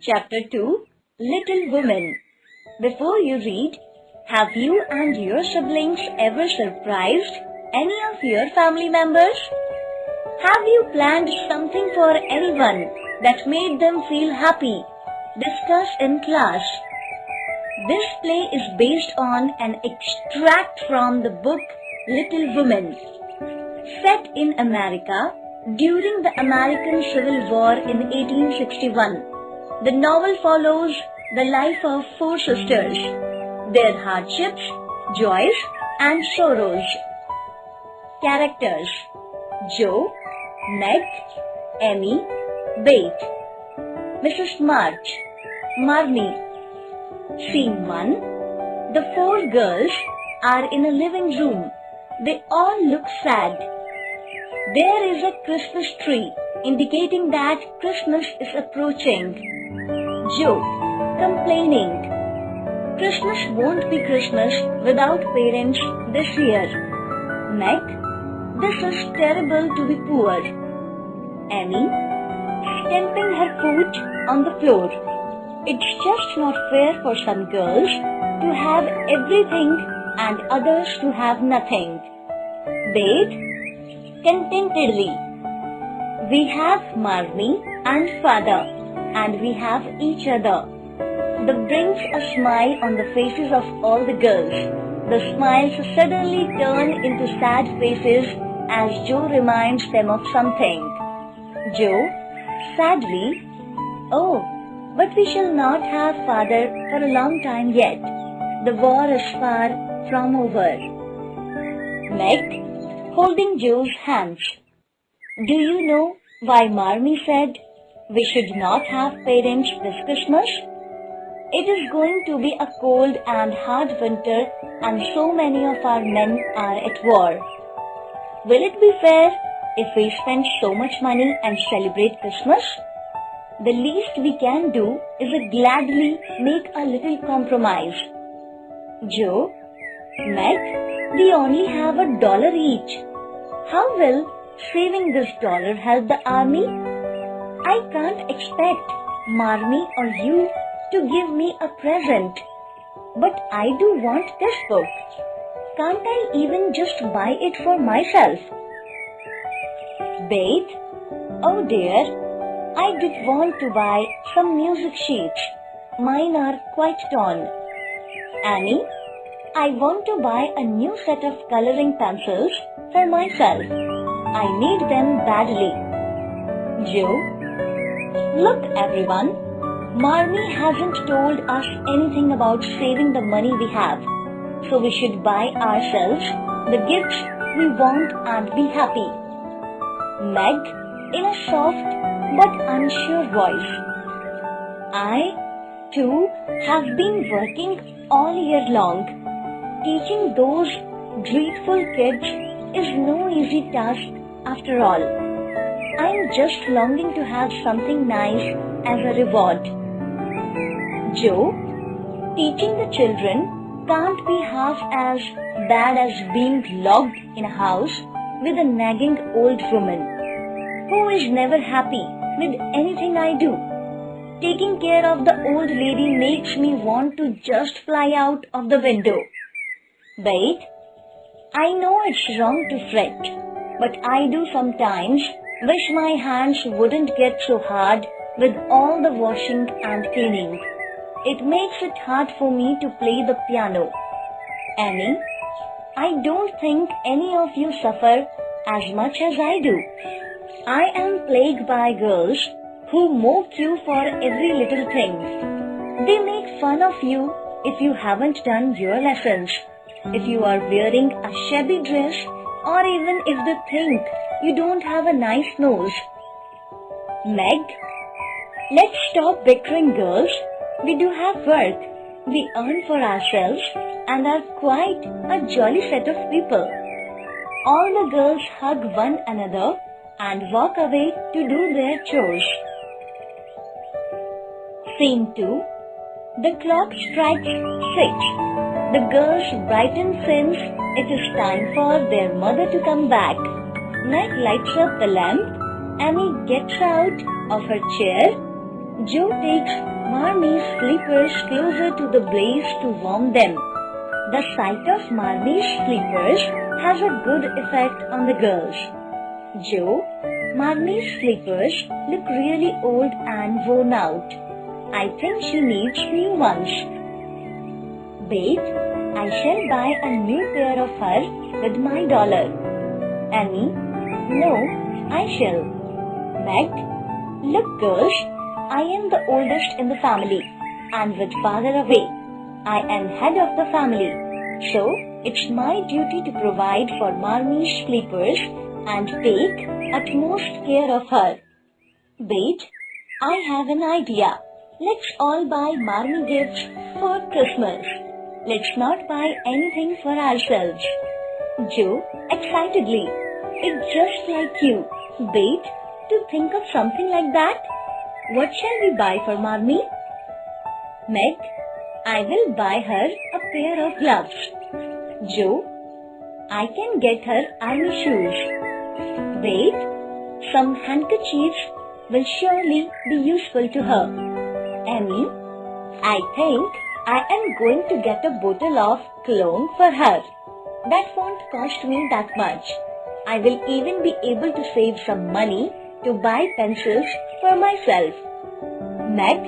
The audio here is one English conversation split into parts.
Chapter 2 Little Women. Before you read, have you and your siblings ever surprised any of your family members? Have you planned something for anyone that made them feel happy? Discuss in class. This play is based on an extract from the book Little Women. Set in America during the American Civil War in 1861, the novel follows the life of four sisters, their hardships, joys, and sorrows. Characters: Jo, Meg, Amy, Bate. Mrs. March, Marmee. Scene 1. The four girls are in a living room. They all look sad. There is a Christmas tree, indicating that Christmas is approaching. Jo, complaining. Christmas won't be Christmas without parents this year. Meg, this is terrible to be poor. Amy, stamping her foot on the floor. It's just not fair for some girls to have everything and others to have nothing. Bate, contentedly. We have Marmee and father, and we have each other. That brings a smile on the faces of all the girls. The smiles suddenly turn into sad faces as Jo reminds them of something. Jo, sadly, oh, but we shall not have father for a long time yet. The war is far from over. Meg, holding Jo's hands. Do you know why Marmee said we should not have parents this Christmas? It is going to be a cold and hard winter, and so many of our men are at war. Will it be fair if we spend so much money and celebrate Christmas? The least we can do is gladly make a little compromise. Jo, Meg, we only have $1 each. How will saving this dollar help the army? I can't expect Marmee or you to give me a present, but I do want this book. Can't I even just buy it for myself? Bate, oh dear, I did want to buy some music sheets. Mine are quite torn. Annie, I want to buy a new set of coloring pencils for myself. I need them badly. Jo, look everyone, Marmee hasn't told us anything about saving the money we have, so we should buy ourselves the gifts we want and be happy. Meg, in a soft but unsure voice. I, too, have been working all year long. Teaching those dreadful kids is no easy task after all. I am just longing to have something nice as a reward. Jo, teaching the children can't be half as bad as being locked in a house with a nagging old woman who is never happy with anything I do. Taking care of the old lady makes me want to just fly out of the window. Bate, I know it's wrong to fret, but I do sometimes wish my hands wouldn't get so hard with all the washing and cleaning. It makes it hard for me to play the piano. Annie, I don't think any of you suffer as much as I do. I am plagued by girls who mock you for every little thing. They make fun of you if you haven't done your lessons, if you are wearing a shabby dress, or even if they think you don't have a nice nose. Meg, let's stop bickering, girls. We do have work. We earn for ourselves and are quite a jolly set of people. All the girls hug one another and walk away to do their chores. Scene 2. The clock strikes 6. The girls brighten since it is time for their mother to come back. Meg lights up the lamp. Amy gets out of her chair Joe takes Marmie's sleepers closer to the blaze to warm them. The sight of Marmie's sleepers has a good effect on the girls. Joe, Marmie's sleepers look really old and worn out. I think she needs new ones. Wait, I shall buy a new pair of her with my $1. Annie, no, I shall. Meg, look girls, I am the oldest in the family, and with father away, I am head of the family. So, it's my duty to provide for Marmie's sleepers and take utmost care of her. Wait, I have an idea. Let's all buy Marmie gifts for Christmas. Let's not buy anything for ourselves. Joe, excitedly, it's just like you. Wait, to think of something like that. What shall we buy for Marmie? Meg, I will buy her a pair of gloves. Joe, I can get her army shoes. Wait, some handkerchiefs will surely be useful to her. Annie, I think I am going to get a bottle of cologne for her. That won't cost me that much. I will even be able to save some money to buy pencils for myself. Meg,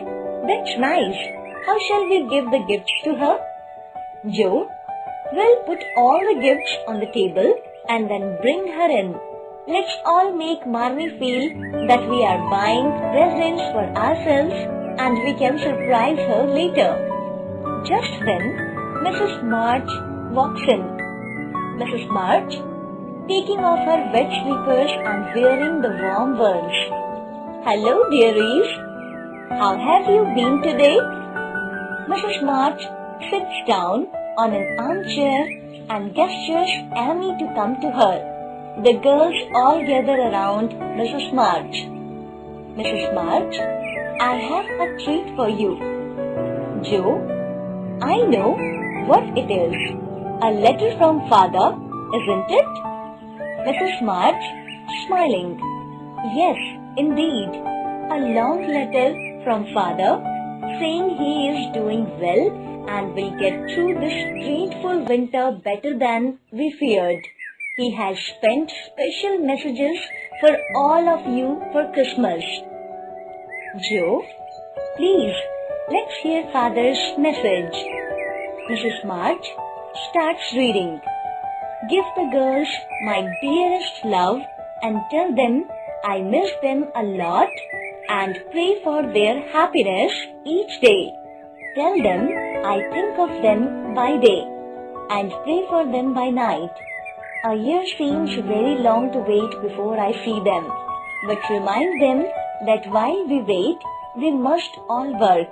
that's nice. How shall we give the gifts to her? Joe, we'll put all the gifts on the table and then bring her in. Let's all make Marmie feel that we are buying presents for ourselves and we can surprise her later. Just then, Mrs. March walks in. Mrs. March, taking off her wet slippers and wearing the warm ones. Hello, dearies. How have you been today? Mrs. March sits down on an armchair and gestures Amy to come to her. The girls all gather around Mrs. March. Mrs. March, I have a treat for you. Joe, I know what it is. A letter from father, isn't it? Mrs. March, smiling. Yes, indeed. A long letter from father saying he is doing well and will get through this dreadful winter better than we feared. He has sent special messages for all of you for Christmas. Joe, please, let's hear father's message. Mrs. March starts reading. Give the girls my dearest love and tell them I miss them a lot and pray for their happiness each day. Tell them I think of them by day and pray for them by night. A year seems very long to wait before I see them, but remind them that while we wait, we must all work.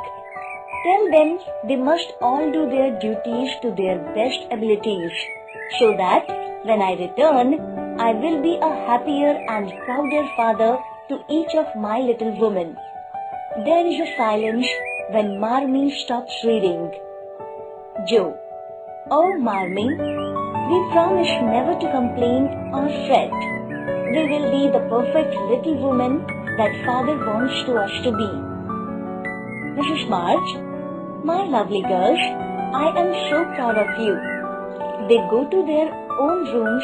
Tell them they must all do their duties to their best abilities, so that when I return, I will be a happier and prouder father to each of my little women. There is a silence when Marmie stops reading. Joe, oh Marmie, we promise never to complain or fret. We will be the perfect little woman that father wants us to be. Mrs. March, my lovely girls, I am so proud of you. They go to their own rooms